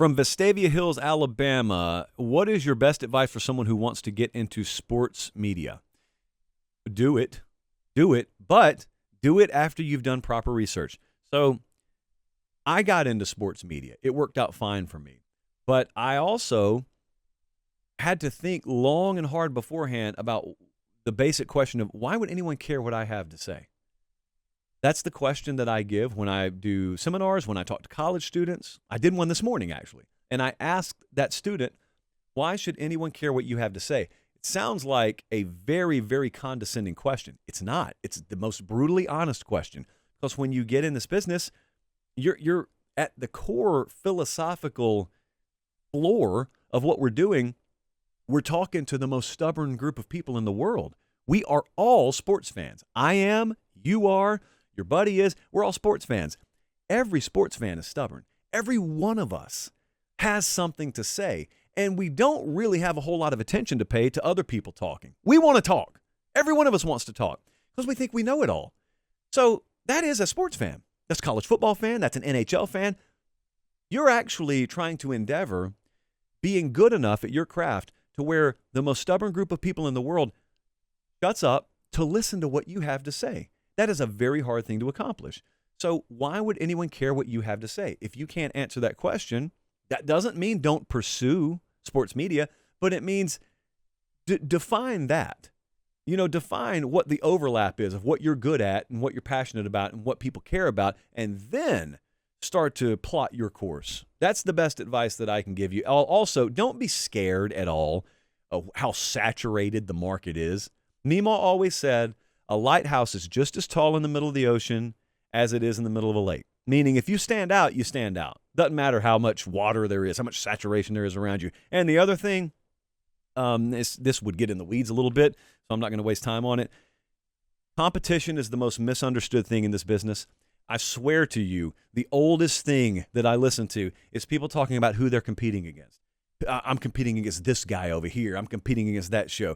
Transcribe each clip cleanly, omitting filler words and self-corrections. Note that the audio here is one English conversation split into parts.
From Vestavia Hills, Alabama, what is your best advice for someone who wants to get into sports media? Do it. Do it. But do it after you've done proper research. So I got into sports media. It worked out fine for me. But I also had to think long and hard beforehand about the basic question of why would anyone care what I have to say? That's the question that I give when I do seminars, when I talk to college students. I did one this morning, actually. And I asked that student, why should anyone care what you have to say? It sounds like a very, very condescending question. It's not. It's the most brutally honest question. Because when you get in this business, you're at the core philosophical floor of what we're doing. We're talking to the most stubborn group of people in the world. We are all sports fans. I am, you are, your buddy is. We're all sports fans. Every sports fan is stubborn. Every one of us has something to say, and we don't really have a whole lot of attention to pay to other people talking. We want to talk. Every one of us wants to talk because we think we know it all. So that is a sports fan. That's a college football fan. That's an NHL fan. You're actually trying to endeavor being good enough at your craft to where the most stubborn group of people in the world shuts up to listen to what you have to say. That is a very hard thing to accomplish. So why would anyone care what you have to say? If you can't answer that question, that doesn't mean don't pursue sports media, but it means define that. Define what the overlap is of what you're good at and what you're passionate about and what people care about, and then start to plot your course. That's the best advice that I can give you. Also, don't be scared at all of how saturated the market is. Nemo always said, a lighthouse is just as tall in the middle of the ocean as it is in the middle of a lake. Meaning, if you stand out, you stand out. Doesn't matter how much water there is, how much saturation there is around you. And the other thing, this would get in the weeds a little bit, so I'm not going to waste time on it. Competition is the most misunderstood thing in this business. I swear to you, the oldest thing that I listen to is people talking about who they're competing against. I'm competing against this guy over here. I'm competing against that show.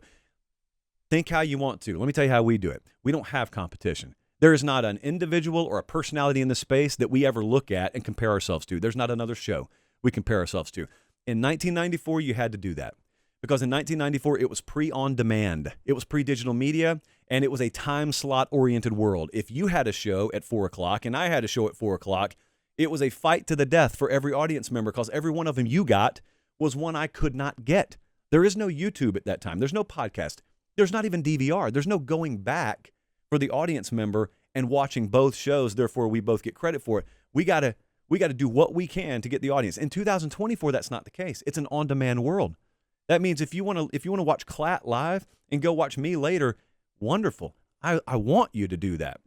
Think how you want to. Let me tell you how we do it. We don't have competition. There is not an individual or a personality in the space that we ever look at and compare ourselves to. There's not another show we compare ourselves to. In 1994, you had to do that because in 1994, it was pre-on-demand. It was pre-digital media, and it was a time slot-oriented world. If you had a show at 4 o'clock and I had a show at 4 o'clock, it was a fight to the death for every audience member because every one of them you got was one I could not get. There is no YouTube at that time. There's no podcast. There's not even DVR. There's no going back for the audience member and watching both shows. Therefore, we both get credit for it. We got to do what we can to get the audience. In 2024, that's not the case. It's an on-demand world. That means if you want to watch Clat live and go watch me later, wonderful. I want you to do that.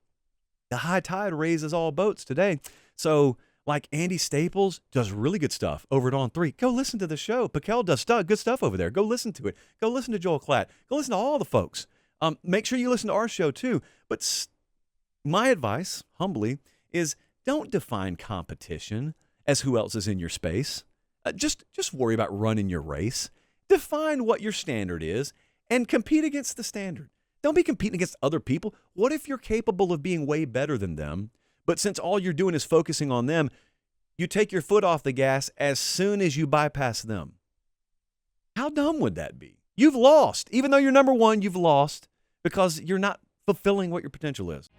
The high tide raises all boats today. So, like Andy Staples does really good stuff over at On3. Go listen to the show. Piquel does good stuff over there. Go listen to it. Go listen to Joel Klatt. Go listen to all the folks. Make sure you listen to our show too. But my advice, humbly, is don't define competition as who else is in your space. Just worry about running your race. Define what your standard is and compete against the standard. Don't be competing against other people. What if you're capable of being way better than them? But since all you're doing is focusing on them, you take your foot off the gas as soon as you bypass them. How dumb would that be? You've lost. Even though you're number one, you've lost because you're not fulfilling what your potential is.